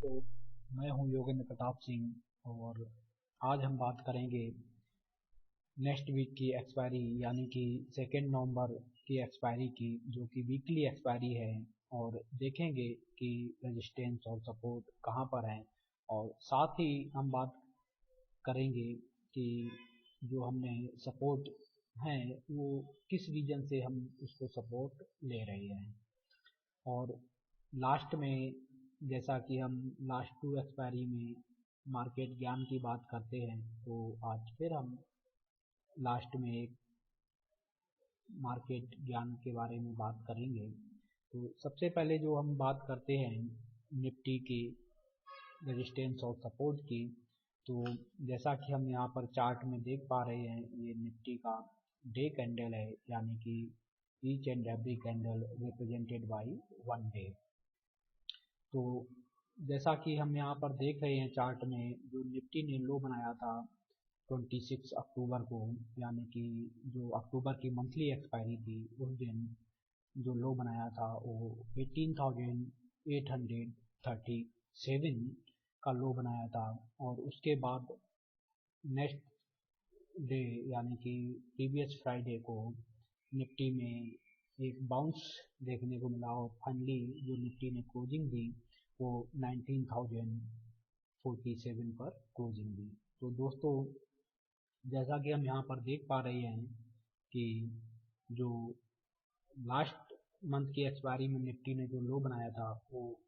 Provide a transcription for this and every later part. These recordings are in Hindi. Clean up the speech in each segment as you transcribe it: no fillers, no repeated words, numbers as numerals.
दोस्तों, मैं हूं योगेंद्र प्रताप सिंह और आज हम बात करेंगे नेक्स्ट वीक की एक्सपायरी यानी कि 2 नवंबर की एक्सपायरी की, जो कि वीकली एक्सपायरी है। और देखेंगे कि रेजिस्टेंस और सपोर्ट कहां पर है, और साथ ही हम बात करेंगे कि जो हमने सपोर्ट है वो किस रीजन से हम उसको सपोर्ट ले रहे हैं। और लास्ट में, जैसा कि हम लास्ट 2 एक्सपायरी में मार्केट ज्ञान की बात करते हैं, तो आज फिर हम लास्ट में एक मार्केट ज्ञान के बारे में बात करेंगे। तो सबसे पहले जो हम बात करते हैं निफ्टी की रेजिस्टेंस और सपोर्ट की, तो जैसा कि हम यहाँ पर चार्ट में देख पा रहे हैं, ये निफ्टी का डे कैंडल है, यानी कि each and every candle represented by 1 day. तो जैसा कि हम यहाँ पर देख रहे हैं चार्ट में, जो निफ्टी ने लो बनाया था 26 अक्टूबर को, यानी कि जो अक्टूबर की मंथली एक्सपायरी थी उस दिन जो लो बनाया था वो 18,837 का लो बनाया था। और उसके बाद नेक्स्ट डे यानी कि प्रीवियस फ्राइडे को निफ्टी में एक बाउंस देखने को मिला और फाइनली जो निफ्टी ने क्लोजिंग दी वो 19,047 पर क्लोजिंग दी। तो दोस्तों, जैसा कि हम यहाँ पर देख पा रहे हैं कि जो लास्ट मंथ की एक्सपायरी में निफ्टी ने जो लो बनाया था वो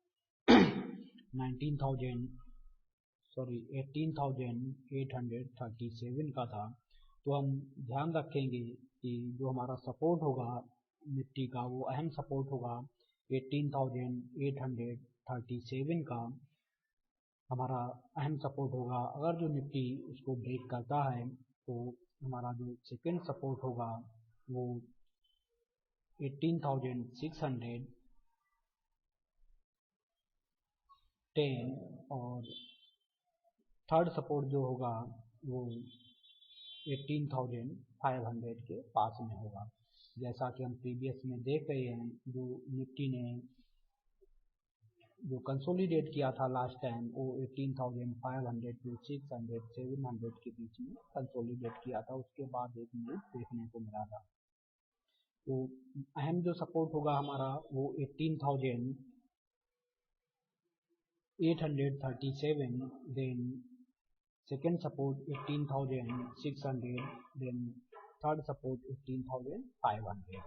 18,837 का था। तो हम ध्यान रखेंगे कि जो हमारा सपोर्ट होगा निफ्टी का, वो अहम सपोर्ट होगा 18,837 का हमारा अहम सपोर्ट होगा। अगर जो निफ्टी उसको ब्रेक करता है तो हमारा जो सेकंड सपोर्ट होगा वो 18,610 और थर्ड सपोर्ट जो होगा वो 18,500 के पास में होगा। जैसा कि हम प्रीवियस में देख रहे हैं, जो निफ्टी ने जो कंसोलिडेट किया था लास्ट टाइम वो 18,500 टू 600 700 के बीच में कंसोलिडेट किया था। उसके बाद एक मूव देखने को मिला था। तो अहम जो सपोर्ट होगा हमारा वो 18,837, then second support 18,600, then third support 18,500।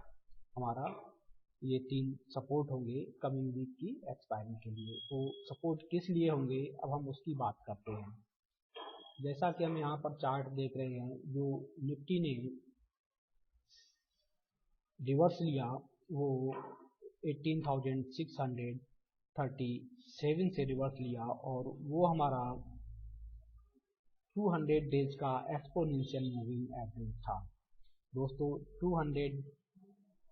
हमारा ये 3 सपोर्ट होंगे कमिंग वीक की एक्सपायरी के लिए। तो सपोर्ट किस लिए होंगे, अब हम उसकी बात करते हैं। जैसा कि हम यहाँ पर चार्ट देख रहे हैं, जो निफ्टी ने रिवर्स लिया वो 18,637 से रिवर्स लिया, और वो हमारा 200 डेज का एक्सपोनेंशियल मूविंग एवरेज था। दोस्तों,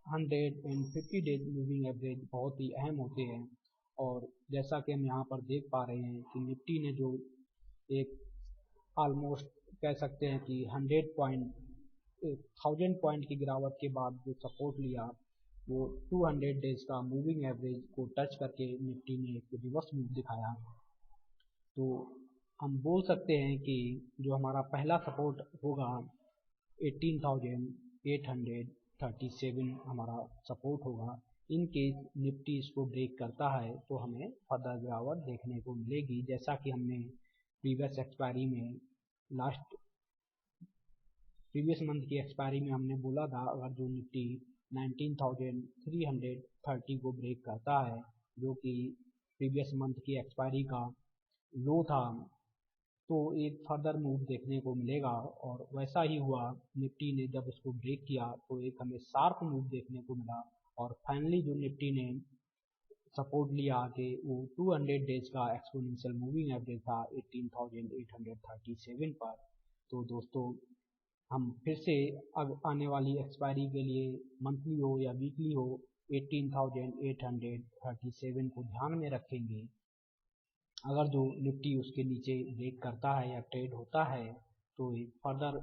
150 डेज मूविंग एवरेज बहुत ही अहम होते हैं। और जैसा कि हम यहाँ पर देख पा रहे हैं कि निफ्टी ने जो एक ऑलमोस्ट कह सकते हैं कि 1000 पॉइंट की गिरावट के बाद जो सपोर्ट लिया वो 200 डेज का मूविंग एवरेज को टच करके निफ्टी ने एक रिवर्स मूव दिखाया। तो हम बोल सकते हैं कि जो हमारा पहला सपोर्ट होगा 18,837 हमारा सपोर्ट होगा। इन केस निफ्टी इसको ब्रेक करता है तो हमें फर्दर गिरावट देखने को मिलेगी। जैसा कि हमने प्रीवियस एक्सपायरी में प्रीवियस मंथ की एक्सपायरी में हमने बोला था, अगर जो निफ्टी 19,330 को ब्रेक करता है, जो कि प्रीवियस मंथ की एक्सपायरी का लो था, तो एक फर्दर मूव देखने को मिलेगा। और वैसा ही हुआ, निफ्टी ने जब इसको ब्रेक किया तो एक हमें शार्प मूव देखने को मिला। और फाइनली जो निफ्टी ने सपोर्ट लिया कि वो 200 डेज का एक्सपोनेंशियल मूविंग एवरेज था 18,837 पर। तो दोस्तों, हम फिर से अब आने वाली एक्सपायरी के लिए मंथली हो या वीकली हो 18,837 को ध्यान में रखेंगे। अगर जो निफ्टी उसके नीचे ब्रेक करता है या ट्रेड होता है तो एक फर्दर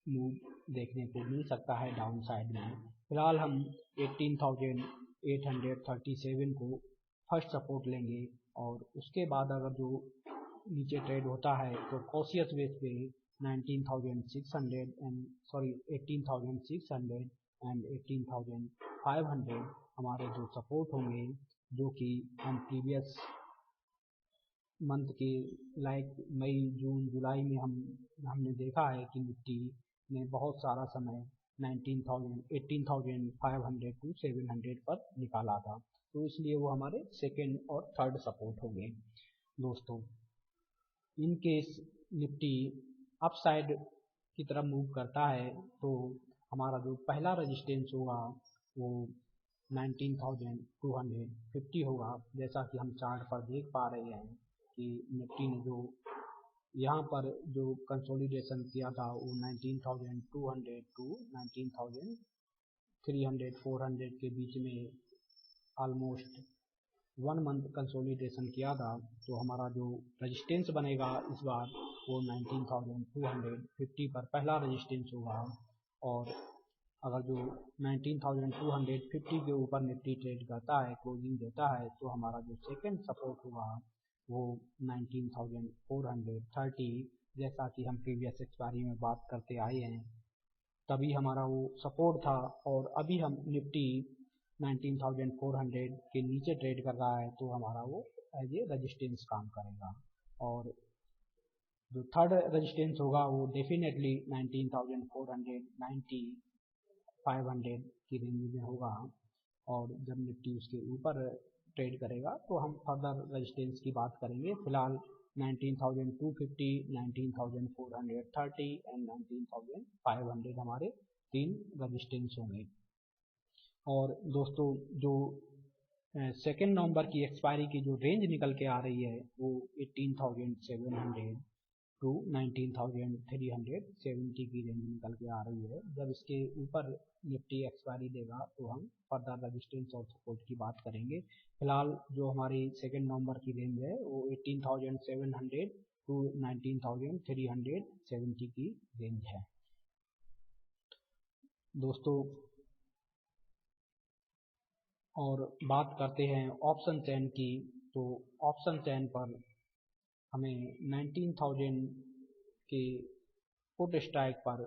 मूव देखने को मिल सकता है डाउन साइड में। फिलहाल हम 18,837 को फर्स्ट सपोर्ट लेंगे और उसके बाद अगर जो नीचे ट्रेड होता है तो कॉशियस बेस पे 18,600 एंड 18,500 हमारे जो सपोर्ट होंगे, जो कि हम प्रीवियस मंथ के लाइक मई जून जुलाई में हमने देखा है कि निफ्टी ने बहुत सारा समय 18,500 टू 700 पर निकाला था, तो इसलिए वो हमारे सेकेंड और थर्ड सपोर्ट होंगे। दोस्तों, इन केस निफ्टी अपसाइड की तरफ मूव करता है तो हमारा जो पहला रेजिस्टेंस होगा वो 19,250 होगा। जैसा कि हम चार्ट पर देख पा रहे हैं कि निफ्टी ने जो यहाँ पर जो कंसोलिडेशन किया था वो 19,200 टू 19,300 400 के बीच में ऑलमोस्ट 1 मंथ कंसोलिडेशन किया था। तो हमारा जो रेजिस्टेंस बनेगा इस बार वो 19,250 पर पहला रेजिस्टेंस होगा, और अगर जो 19,250 के ऊपर निफ्टी ट्रेड करता है, क्लोजिंग देता है, तो हमारा जो सेकंड सपोर्ट होगा वो 19,430, जैसा कि हम प्रीवियस एक्सपायरी में बात करते आए हैं तभी हमारा वो सपोर्ट था। और अभी हम निफ्टी 19,400 के नीचे ट्रेड कर रहा है तो हमारा वो एज ए रेजिस्टेंस काम करेगा। और जो थर्ड रेजिस्टेंस होगा वो डेफिनेटली 19,490 500 की रेंज में होगा, और जब निफ्टी उसके ऊपर ट्रेड करेगा तो हम फर्दर रेजिस्टेंस की बात करेंगे। फिलहाल 19,250, 19,430 एंड 19,500 हमारे 3 रेजिस्टेंस होंगे। और दोस्तों, जो सेकेंड नवंबर की एक्सपायरी की जो रेंज निकल के आ रही है वो 18,700 टू 19,370 की रेंज निकल के आ रही है। जब इसके ऊपर निफ्टी एक्सपायरी देगा तो हम फर्दर रेजिस्टेंस और सपोर्ट की बात करेंगे। फिलहाल जो हमारी सेकेंड नवंबर की रेंज है वो 18,700 टू 19,370 की रेंज है। दोस्तों, और बात करते हैं ऑप्शन चेन की, तो ऑप्शन चेन पर हमें 19,000 के पुट स्ट्राइक पर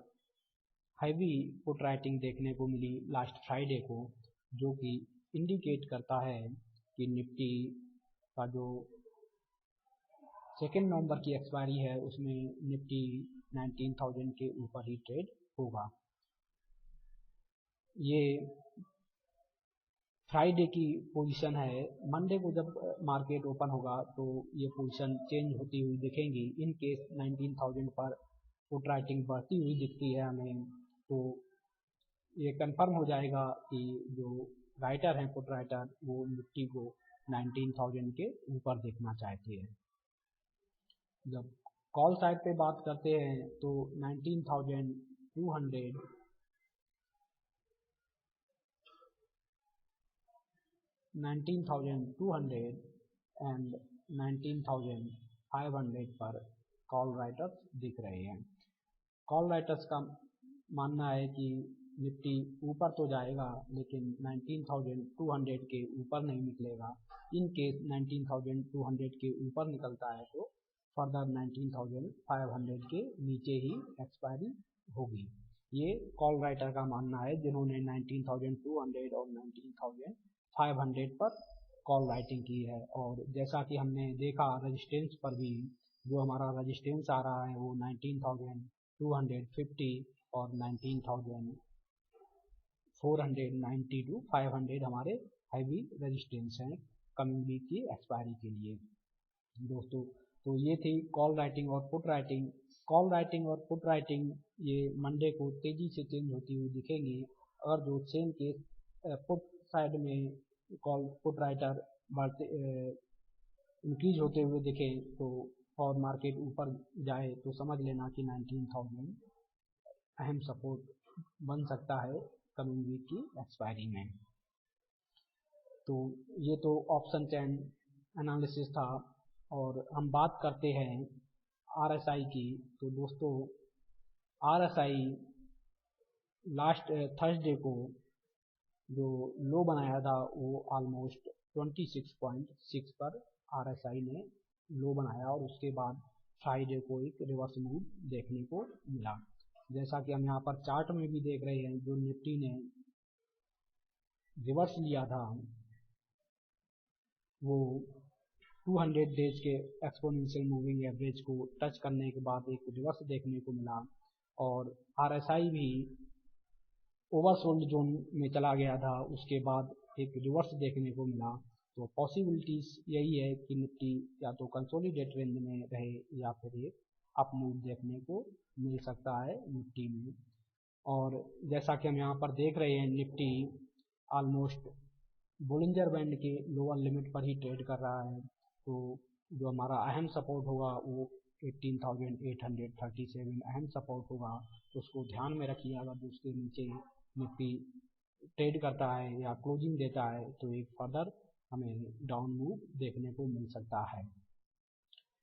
हैवी पुट राइटिंग देखने को मिली लास्ट फ्राइडे को, जो कि इंडिकेट करता है कि निफ्टी का जो सेकेंड नवंबर की एक्सपायरी है उसमें निफ्टी 19,000 के ऊपर ही ट्रेड होगा। ये फ्राइडे की पोजीशन है। मंडे को जब मार्केट ओपन होगा तो ये पोजीशन चेंज होती हुई दिखेंगी। इन केस 19,000 पर पुट राइटिंग बढ़ती हुई दिखती है हमें, तो ये कंफर्म हो जाएगा कि जो राइटर हैं पुट राइटर वो निफ्टी को 19,000 के ऊपर देखना चाहते हैं। जब कॉल साइड पे बात करते हैं तो 19,200 एंड 19,500 पर कॉल राइटर्स दिख रहे हैं। कॉल राइटर्स का मानना है कि निफ्टी ऊपर तो जाएगा लेकिन 19,200 के ऊपर नहीं निकलेगा। इन केस 19,200 के ऊपर निकलता है तो फर्दर 19,500 के नीचे ही एक्सपायरी होगी। ये कॉल राइटर का मानना है जिन्होंने 19,200 और 19,500 पर कॉल राइटिंग की है। और जैसा कि हमने देखा रेजिस्टेंस पर भी, जो हमारा रेजिस्टेंस आ रहा है वो 19,250 और 19,490 टू 500 हमारे हैवी रेजिस्टेंस हैं कमिंग वीक की एक्सपायरी के लिए। दोस्तों, तो ये थी कॉल राइटिंग और पुट राइटिंग। कॉल राइटिंग और पुट राइटिंग ये मंडे को तेजी से चेंज होती हुई दिखेंगी। अगर जो सेम केस पुट साइड में कॉल पुट राइटर बढ़ते इंक्रीज होते हुए दिखे तो और मार्केट ऊपर जाए तो समझ लेना कि 19,000 अहम सपोर्ट बन सकता है कमिंग वीक की एक्सपायरी में। तो ये तो ऑप्शन चेन एनालिसिस था। और हम बात करते हैं RSI की। तो दोस्तों, RSI लास्ट थर्सडे को जो लो बनाया था वो ऑलमोस्ट 26.6 पर RSI ने लो बनाया और उसके बाद फ्राइडे को एक रिवर्स मूव देखने को मिला। जैसा कि हम यहाँ पर चार्ट में भी देख रहे हैं, जो निफ्टी ने रिवर्स लिया था वो 200 डेज के एक्सपोनेंशियल मूविंग एवरेज को टच करने के बाद एक रिवर्स देखने को मिला और RSI भी ओवरसोल्ड जोन में चला गया था, उसके बाद एक रिवर्स देखने को मिला। तो पॉसिबिलिटीज यही है कि निफ्टी या तो कंसोलिडेट रेंज में रहे या फिर एक अप मूव देखने को मिल सकता है निफ्टी में। और जैसा कि हम यहाँ पर देख रहे हैं, निफ्टी ऑलमोस्ट बोलिंजर बैंड के लोअर लिमिट पर ही ट्रेड कर रहा है। तो जो हमारा अहम सपोर्ट होगा वो 18,837 अहम सपोर्ट होगा, तो उसको ध्यान में रखिए। अगर उसके नीचे निफ्टी ट्रेड करता है या क्लोजिंग देता है तो एक फर्दर हमें डाउन मूव देखने को मिल सकता है।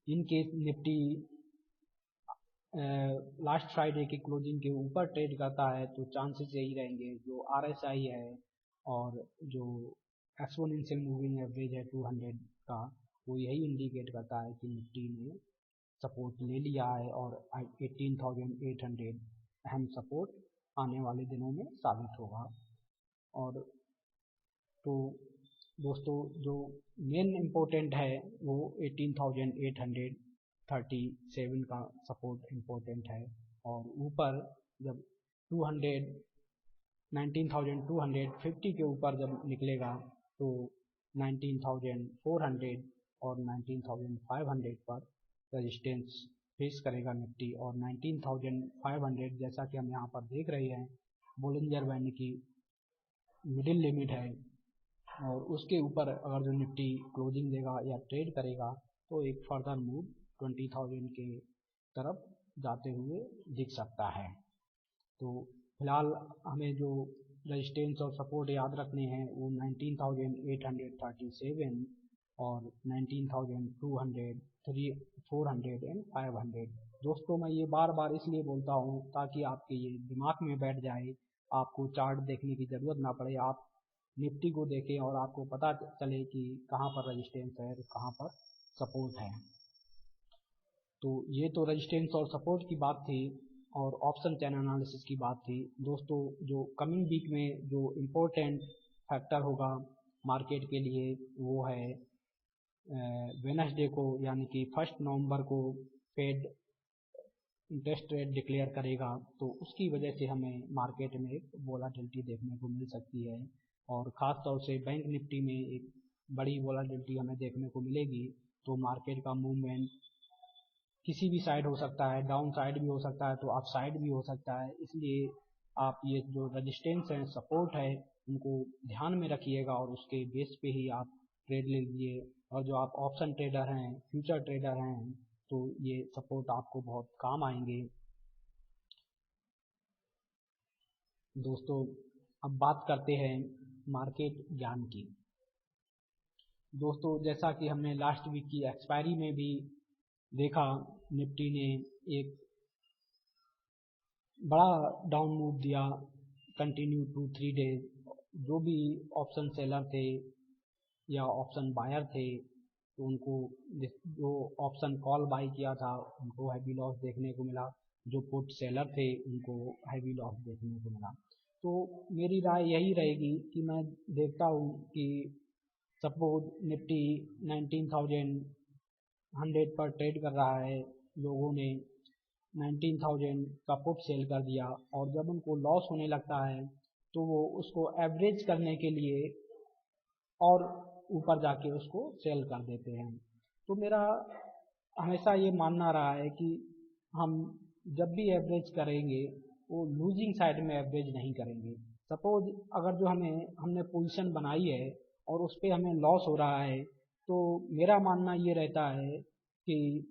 In case Nifty last Friday की क्लोजिंग के ऊपर ट्रेड करता है तो चांसेस यही रहेंगे, जो RSI है और जो एक्सपोनेंशियल मूविंग एवरेज है 200 का, वो यही इंडिकेट करता है कि निफ्टी ने सपोर्ट ले लिया है और 18,800 अहम सपोर्ट आने वाले दिनों में साबित होगा। और तो दोस्तों, जो मेन इम्पोर्टेंट है वो 18,837 का सपोर्ट इम्पोर्टेंट है, और ऊपर जब 19,250 के ऊपर जब निकलेगा तो 19,400 और 19,500 पर रेजिस्टेंस फेस करेगा निफ्टी। और 19,500 जैसा कि हम यहाँ पर देख रहे हैं, बोलिंजर बैंड की मिडिल लिमिट है, और उसके ऊपर अगर जो निफ्टी क्लोजिंग देगा या ट्रेड करेगा तो एक फर्दर मूव 20,000 के तरफ जाते हुए दिख सकता है। तो फिलहाल हमें जो रेजिस्टेंस और सपोर्ट याद रखने हैं वो 19,837 और 19,200, 400 एंड 500। दोस्तों, मैं ये बार बार इसलिए बोलता हूँ ताकि आपके ये दिमाग में बैठ जाए, आपको चार्ट देखने की ज़रूरत ना पड़े, आप निफ्टी को देखें और आपको पता चले कि कहाँ पर रेजिस्टेंस है और कहाँ पर सपोर्ट है। तो ये तो रेजिस्टेंस और सपोर्ट की बात थी और ऑप्शन चैन एनालिसिस की बात थी। दोस्तों, जो कमिंग वीक में जो इम्पोर्टेंट फैक्टर होगा मार्केट के लिए वो है वेडनेसडे को, यानी कि 1 नवंबर को फेड इंटरेस्ट रेट डिक्लेयर करेगा, तो उसकी वजह से हमें मार्केट में एक वोलाटिलिटी देखने को मिल सकती है। और ख़ास तौर से बैंक निफ्टी में एक बड़ी वोलाटिलिटी हमें देखने को मिलेगी। तो मार्केट का मूवमेंट किसी भी साइड हो सकता है, डाउन साइड भी हो सकता है तो अप साइड भी हो सकता है। इसलिए आप ये जो रेजिस्टेंस है, सपोर्ट है, उनको ध्यान में रखिएगा और उसके बेस पे ही आप ट्रेड लीजिए। और जो आप ऑप्शन ट्रेडर हैं, फ्यूचर ट्रेडर हैं, तो ये सपोर्ट आपको बहुत काम आएंगे। दोस्तों, अब बात करते हैं मार्केट ज्ञान की। दोस्तों, जैसा कि हमने लास्ट वीक की एक्सपायरी में भी देखा, निफ्टी ने एक बड़ा डाउन मूव दिया कंटिन्यू 2-3 डेज। जो भी ऑप्शन सेलर थे या ऑप्शन बायर थे तो उनको, जो ऑप्शन कॉल बाई किया था उनको हैवी लॉस देखने को मिला, जो पुट सेलर थे उनको हैवी लॉस देखने को मिला। तो मेरी राय यही रहेगी कि मैं देखता हूँ कि सपोज निफ्टी 19,100 पर ट्रेड कर रहा है, लोगों ने 19,000 का पुट सेल कर दिया और जब उनको लॉस होने लगता है तो वो उसको एवरेज करने के लिए और ऊपर जाके उसको सेल कर देते हैं। तो मेरा हमेशा ये मानना रहा है कि हम जब भी एवरेज करेंगे वो लूजिंग साइड में एवरेज नहीं करेंगे। सपोज अगर जो हमने पोजीशन बनाई है और उस पर हमें लॉस हो रहा है, तो मेरा मानना ये रहता है कि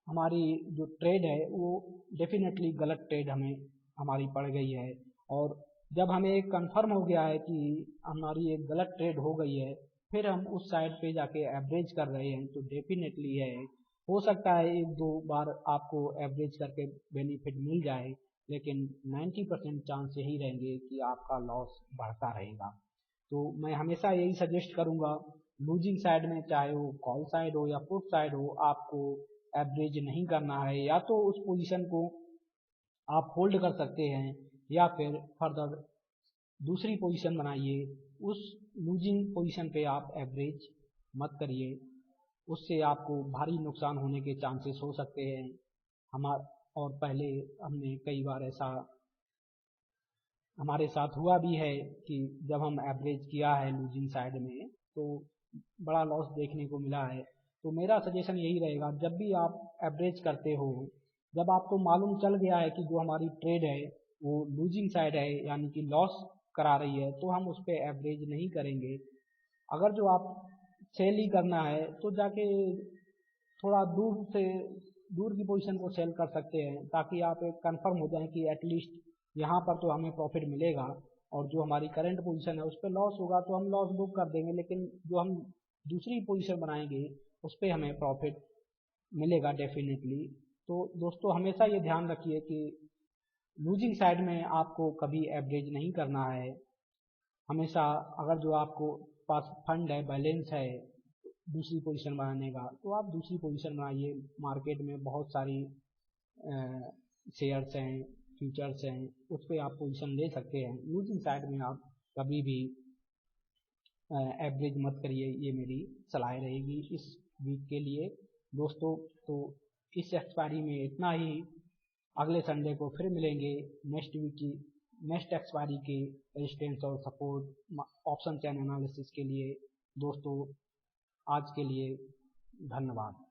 हमारी जो ट्रेड है वो डेफिनेटली गलत ट्रेड हमारी पड़ गई है। और जब हमें एक कंफर्म हो गया है कि हमारी एक गलत ट्रेड हो गई है, फिर हम उस साइड पे जाके एवरेज कर रहे हैं, तो डेफिनेटली है हो सकता है 1-2 बार आपको एवरेज करके बेनिफिट मिल जाए, लेकिन 90% चांस यही रहेंगे कि आपका लॉस बढ़ता रहेगा। तो मैं हमेशा यही सजेस्ट करूंगा लूजिंग साइड में, चाहे वो कॉल साइड हो या पुट साइड हो, आपको एवरेज नहीं करना है। या तो उस पोजीशन को आप होल्ड कर सकते हैं या फिर फर्दर दूसरी पोजीशन बनाइए। उस लूजिंग पोजीशन पे आप एवरेज मत करिए, उससे आपको भारी नुकसान होने के चांसेस हो सकते हैं। और पहले हमने कई बार ऐसा हमारे साथ हुआ भी है कि जब हम एवरेज किया है लूजिंग साइड में तो बड़ा लॉस देखने को मिला है। तो मेरा सजेशन यही रहेगा, जब भी आप एवरेज करते हो, जब आपको मालूम चल गया है कि जो हमारी ट्रेड है वो लूजिंग साइड है यानी कि लॉस करा रही है, तो हम उस पर एवरेज नहीं करेंगे। अगर जो आप सेल ही करना है तो जाके थोड़ा दूर की पोजीशन को सेल कर सकते हैं, ताकि आप एक कंफर्म हो जाएं कि एटलीस्ट यहाँ पर तो हमें प्रॉफिट मिलेगा, और जो हमारी करंट पोजीशन है उस पर लॉस होगा तो हम लॉस बुक कर देंगे, लेकिन जो हम दूसरी पोजीशन बनाएंगे उस पर हमें प्रॉफिट मिलेगा डेफिनेटली। तो दोस्तों हमेशा ये ध्यान रखिए कि लूजिंग साइड में आपको कभी एवरेज नहीं करना है। हमेशा अगर जो आपको पास फंड है, बैलेंस है दूसरी पोजीशन बनाने का, तो आप दूसरी पोजीशन बनाइए। मार्केट में बहुत सारी शेयर्स हैं, फ्यूचर्स हैं, उस पर आप पोजीशन ले सकते हैं। लूजिंग साइड में आप कभी भी एवरेज मत करिए, ये मेरी सलाह रहेगी इस वीक के लिए दोस्तों। तो इस एक्सपायरी में इतना ही। अगले संडे को फिर मिलेंगे नेक्स्ट एक्सपायरी के रेजिस्टेंस और सपोर्ट ऑप्शन चैन एनालिसिस के लिए। दोस्तों आज के लिए धन्यवाद।